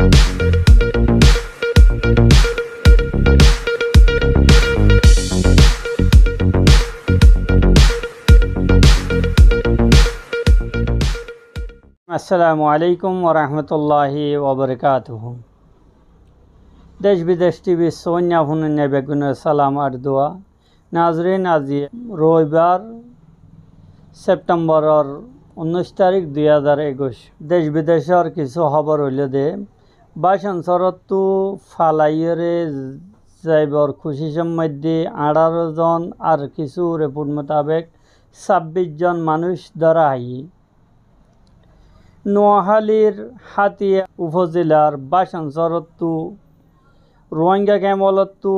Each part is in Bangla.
আসসালামু আলাইকুম ওরহমতুল্লাহি ওবরকাতুহু। দেশ বিদেশ টিভি সোনিয়া হুনন্যা বেগুনের সালাম আর দোয়া। নাজরিন, আজি রবিবার সেপ্টেম্বরের 19 তারিখ 2021। দেশ বিদেশের কিছু খবর হইল দে বাসনসরতু ফালাইরে যাইবর খুশি সম্বন্ধে 18 জন আর কিছু রিপোর্ট মোতাবেক 26 জন মানুষ ধরা হয়। নোয়াখালীর হাতিয়া উপজেলার বাসনসরতু রোহিঙ্গা ক্যাম্পলতু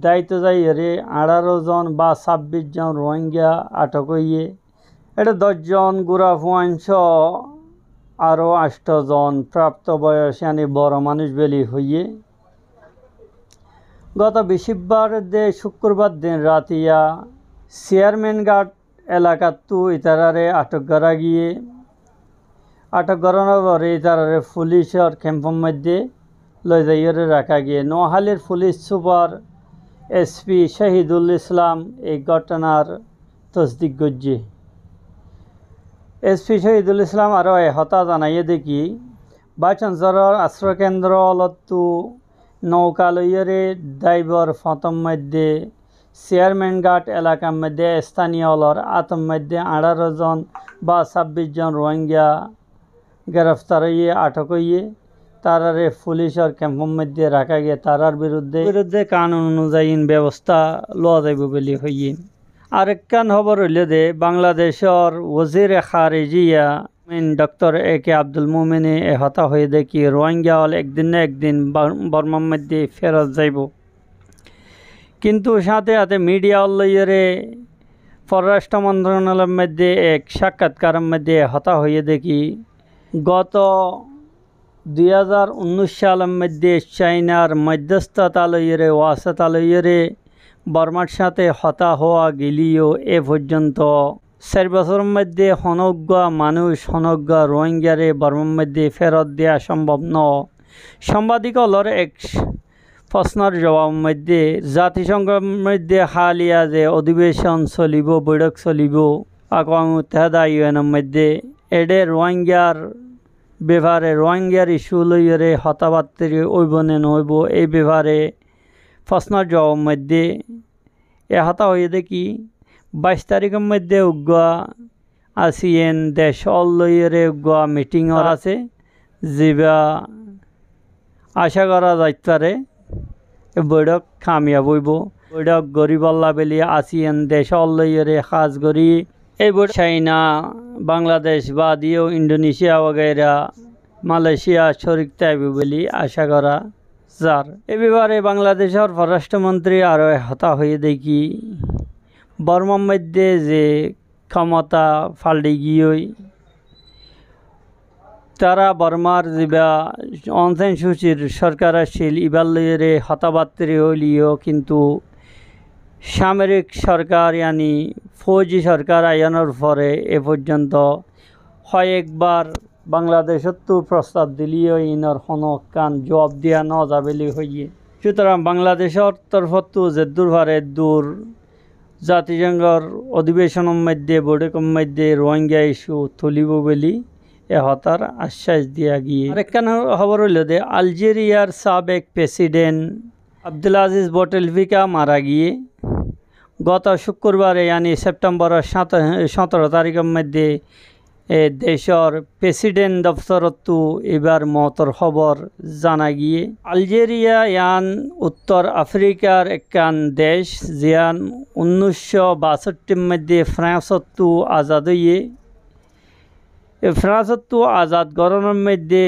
দায়িত্ব যাইরে 18 জন বা 26 জন রোহিঙ্গা আটক হইয়ে। এটা 10 জন গুড়া ফুয়াংশ আরও 8 জন প্রাপ্তবয়সী বড় মানুষ বেলি হইয়ে। গত বৃহস্পতিবার শুক্রবার দিন রাতিয়া চেয়ারম্যান ঘাট এলাকাতু ইতারারে আটক করা গিয়ে। আটক করানোর পরে ইতারারে পুলিশের ক্যাম্পের মধ্যে লই যাইয়ে রাখা গিয়ে। নোয়াখালীর police super SP Shahidul Islam এই ঘটনার তসদিক করছে। এসপি শহীদুল ইসলাম আরও হতা জানাইয়ে দেখি বাসনসরের আশ্রয়কেন্দ্র অলতু নৌকা লইয়ে ড্রাইভার ফতম মধ্যে চেয়ারম্যান ঘাট এলাকার মধ্যে স্থানীয় অলর আতম মধ্যে 18 জন বা 26 জন রোহিঙ্গা গ্রেফতার হইয়ে আটক হইয়ে তারারে পুলিশের ক্যাম্পের মধ্যে রাখা গিয়ে। তারার বিরুদ্ধে কানুন অনুযায়ী ব্যবস্থা লওয়া যাইব বলে হইয়ে। আরেকখান খবর হইল দে বাংলাদেশের ওজির খারিজিয়া ডক্টর একে আব্দুল মোমেনে হতা হয়ে দেখি রোহিঙ্গা হল একদিন না একদিন বর্মার মধ্যে ফেরত যাইব। কিন্তু সাথে সাথে মিডিয়া লইয়ে পররাষ্ট্র মন্ত্রণালয়ের মধ্যে এক সাক্ষাৎকারের মধ্যে হতা হয়ে দেখি গত 2019 সালের মধ্যে চাইনার মধ্যস্থতা লইয়ে ওয়াসতা লইয়ে বর্মার সাথে হতা হওয়া গেলিও এ পর্যন্ত 4 বছরের মধ্যে হনজ্ঞা মানুষ হনজ্ঞা রোহিঙ্গারে বর্মার মধ্যে ফেরত দেওয়া সম্ভব ন। সাংবাদিকলর এক প্রশ্নের জবাব মধ্যে জাতিসংঘের মধ্যে হালিয়া যে অধিবেশন চলিব বৈঠক চলিব আকওয়াম মুত্তাহিদা ইউএনের মধ্যে এডে রোহিঙ্গার ব্যাপারে রোহিঙ্গার ইস্যু লইয়ে হতাবার্তি হইব নে নহইব এই ব্যাপারে প্রশ্নের জবাব মধ্যে হতা হয়ে দেখি 22 তারিখের মধ্যে উগ্রা আসিয়েন দেশ লইয়ে উগ্রা মিটিং আছে যা আশা করা যাইতারে বৈঠক কামিয়াব হইব। বৈঠক গরিবল্লা বেলি আসিয়েন দেশ লইয়ে কাজ করি এই বৈঠক চাইনা বাংলাদেশ বা দিয়েও ইন্দোনেশিয়া বগেরা মালয়েশিয়া শরিক থাকব বলে আশা করা যার। এ ব্যাপারে বাংলাদেশের পররাষ্ট্রমন্ত্রী আরও হতা হয়ে দেখি বর্মার মধ্যে যে ক্ষমতা ফাল্টি গিয়ে তারা বর্মার যা অনশন সূচির সরকার আসছিল ইবার লইয়ে হতাবার্তি হইলিও কিন্তু সামরিক সরকার ইয়ানি ফৌজি সরকার আয়ানোর পরে এ পর্যন্ত কয়েকবার বাংলাদেশত তো প্রস্তাব দিলিও ইনর হনকান জবাব দিয়া ন যাবেলি হইয়ে। সুতরাং বাংলাদেশের তরফতো যে দূরভারে দূর জাতিসংঘের অধিবেশনের মধ্যে বৈঠকের মধ্যে রোহিঙ্গা ইস্যু তুলিব বলি এ হতার আশ্বাস দিয়া গিয়ে। আরেকখান খবর হইল যে আলজেরিয়ার সাবেক প্রেসিডেন্ট আব্দুল আজিজ বোটেলফিকা মারা গিয়ে। গত শুক্রবারে ইয়ানি সেপ্টেম্বরের 17 তারিখের মধ্যে দেশের প্রেসিডেন্ট দপ্তরতো এবার মতর খবর জানা গিয়ে। আলজেরিয়া ইয়ান উত্তর আফ্রিকার একখান দেশ জিয়ান 1962 মধ্যে ফ্রান্সতো আজাদ হইয়ে। ফ্রান্সতো আজাদ গরমের মধ্যে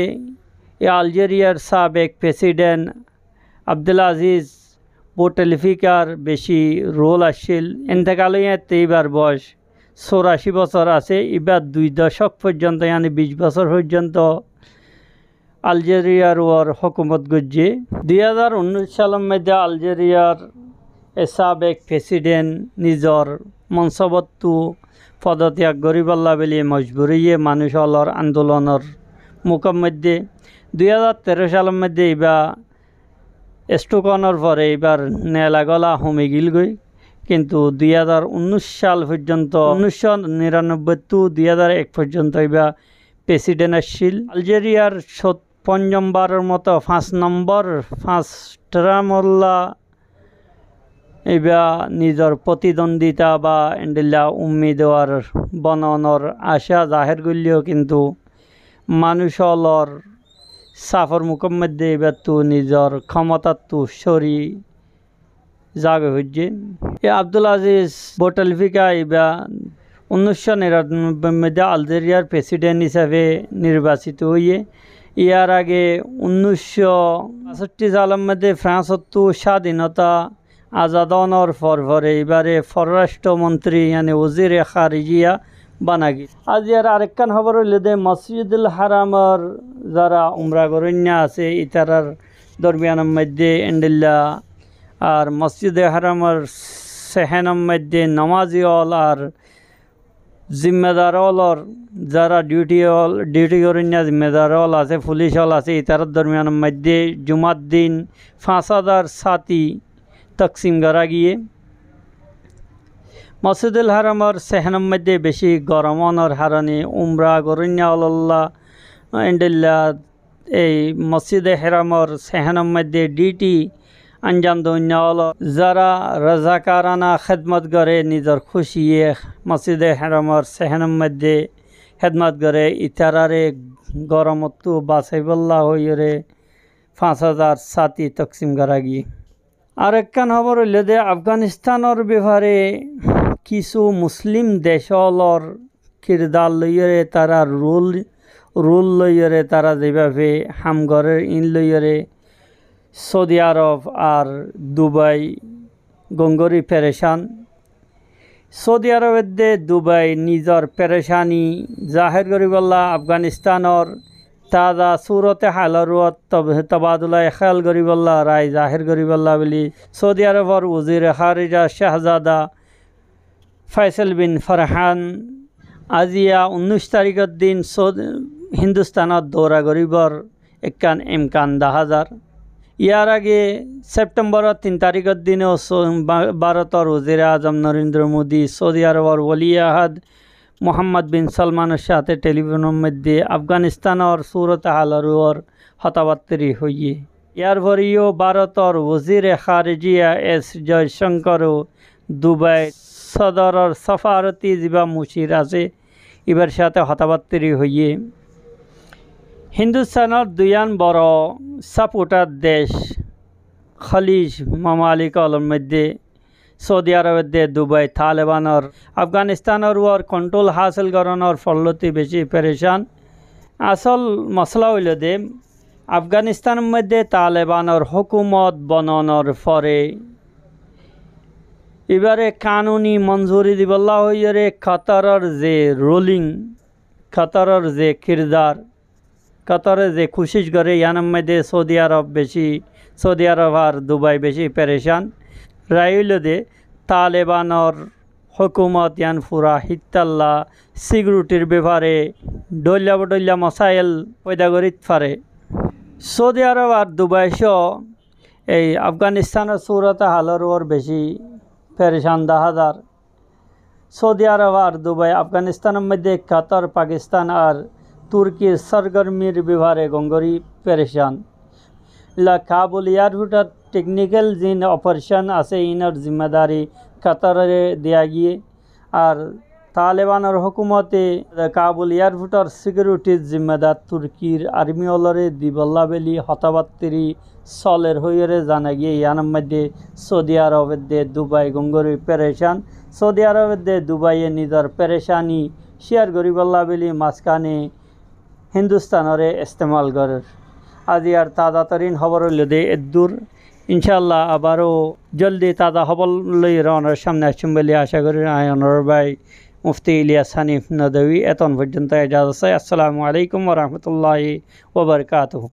আলজেরিয়ার সাবেক প্রেসিডেন্ট আব্দুল আজিজ বোটেলফিকার বেশি রোল আসছিল। এতেকাল এবার বয়স 84 বছর আছে। এবার 2 দশক পর্যন্ত ইয়ানি 20 বছর পর্যন্ত আলজেরিয়ার ওর হুকুমত গজ্জে। 2019 সালের মধ্যে আলজেরিয়ার সাবেক প্রেসিডেন্ট নিজের মঞ্চবত্তু পদত্যাগ করিবাল্লা বলে মজবুরিয়ে মানুষ অলর আন্দোলনের মুখের মধ্যে 2013 সালের মধ্যে এইবার স্টোকনের পরে এইবার নেলাগলা হমে গিল গই, কিন্তু 2019 সাল পর্যন্ত 1999 টু 2001 পর্যন্ত এইবার প্রেসিডেন্ট আসছিল। আলজেরিয়ার 55বারের মতো 5 নম্বর 5 টার্মল্লা এইবার নিজের প্রতিদ্বন্দ্বিতা বা এন্ডেলা উম্মিদওয়ার বনানোর আশা জাহের করলেও কিন্তু মানুষলর সাফর মুখের মধ্যে এবার তো নিজের ক্ষমতার তো সরি যাবে হচ্ছে। আব্দুল আজিজ বোটালফিকা এবার 1999 মধ্যে আলজেরিয়ার প্রেসিডেন্ট হিসাবে নির্বাচিত হয়ে, ইয়ার আগে 1965 সালের মধ্যে ফ্রান্সত তো স্বাধীনতা আজাদনের পরে এবারে পররাষ্ট্রমন্ত্রী মানে ওজির খারিজিয়া বানাগি। আজ ইয়ার আরেকখান খবর হইল যে মসজিদুল হারামের যারা উমরা গরণ্যা আছে ইতারার দরমিয়ানের মধ্যে এন্ডিল্লা আর মসজিদে হারামের সেহেনের মধ্যে নমাজি হল আর জিম্মেদার হলর যারা ডিউটি গরণ্যা জিম্মেদার হল আছে, পুলিশ হল আছে, ইতারার দরমিয়ানের মধ্যে জুমার দিন 5000 ছাতি তকসিম করা গিয়ে। মসজিদুল হারামের সেহেনের মধ্যে বেশি গরমনের হারানি উমরা গরণ্যা আল্লাহ এন্ডিল্লা এই মসজিদে হারামের সেহেনের মধ্যে ডিউটি আঞ্জাম দৈন্য হল যারা রাজাকারানা খেদমত করে নিজের খুশিয়ে মসজিদে হারামের সেহেনের মধ্যে খেদমত করে ইতারারে গরমতো বাঁচাইবল্লা হইরে 5000 ছাতি তকসিম করা গিয়ে। আরেকখান খবর হইল যে আফগানিস্তানের ব্যাপারে কিছু মুসলিম দেশলর কিরদার লইরে তারা রুল লইরে তারা যেভাবে হামগরের ইন লইরে সৌদি আরব আর দুবাই গঙ্গরি পেরেশান। সৌদি আরবের দে দুবাই নিজের পেরেশানি জাহের করিবল্লা আফগানিস্তানের তাজা সুরতে হালরুয়াত তবাদুলা খেয়াল করিবল্লা রায় জাহের করিবল্লা বলি সৌদি আরবর উজির খারিজা শাহজাদা ফয়সল বিন ফরহান আজিয়া 19 তারিখের দিন হিন্দুস্তানত দৌরা করিবর একখান ইমকান দেখা যার। ইয়ার আগে সেপ্টেম্বরের 3 তারিখের দিনেও ভারতের ওজির আজম নরেন্দ্র মোদী সৌদি আরবর ওলি আহাদ মোহাম্মদ বিন সালমানের সাথে টেলিফোনের মধ্যে আফগানিস্তানের সুরত হালারুয়ার হতাবার্তি হইয়ে। ইয়ার পরেও ভারতের ওজির খারিজিয়া এস জয়শঙ্করও দুবাই সদরের সফারতি জিবা মুশির আছে এবার সাথে হতাবার্তি হইয়ে। হিন্দুস্তানের দুয়ান বড় সাপোর্টার দেশ খলিজ মামালিকর মধ্যে সৌদি আরবের দে দুবাই তালেবানের আফগানিস্তানের ওর কন্ট্রোল হাসিল করানোর ফলতি বেশি পেরেশান। আসল মশলা হইল যে আফগানিস্তানের মধ্যে তালেবানের হুকুমত বনানোর পরে এবারে কানুনি মঞ্জুরি দিবল্লা হইরে কাতারের যে রোলিং কাতারের যে কিরদার কাতারে যে কোশিশ করে ইয়ানের মধ্যে সৌদি আরব বেশি সৌদি আরব আর দুবাই বেশি পেরেশান। রাইল দে তালেবানের হুকুমত ইয়ান ফুরা হিত্তাল্লা সিকিউরিটির ব্যাপারে ডল্লা মশাইল পয়দা করিত পারে। সৌদি আরব আর দুবাই সহ এই আফগানিস্তানের সুরত হালর বেশি পেরেশান দেখা যার। সৌদি আরব আর দুবাই আফগানিস্তানের মধ্যে কাতার পাকিস্তান আর তুর্কির সরগরমির ব্যাপারে গঙ্গরি পেরেশান। কাবুল এয়ারপোর্টের টেকনিক্যাল জিন অপারেশন আছে ইনার জিম্মেদারি কাতারে দেয়া গিয়ে আর তালেবানের হুকুমতে কাবুল এয়ারপোর্টের সিকিউরিটির জিম্মেদার তুর্কির আর্মি অলরে দিবল্লা বেলি হতাবাত্তিরি সলের হইরে জানা গিয়ে ইয়ানের মধ্যে সৌদি আরবের দে দুবাই গঙ্গরি পেরেশান। সৌদি আরবের দে দুবাইয়ে নিজের পেরেশানি শেয়ার করিবল্লা বেলি মাঝখানে হিন্দুস্তানরে ইস্তেমাল করে। আজি আর তাজাতরিন খবর হইল দে এদূর ইনশাল্লাহ আবারও জলদি তাজা খবর লই রওনার সামনে আসুন বলে আশা করি। আয়নর ভাই মুফতি ইলিয়াস হানিফ নদভী এতন পর্যন্ত এজাজত চাই। আসসালামু আলাইকুম ওয়া রাহমাতুল্লাহি ওয়া বারাকাতুহু।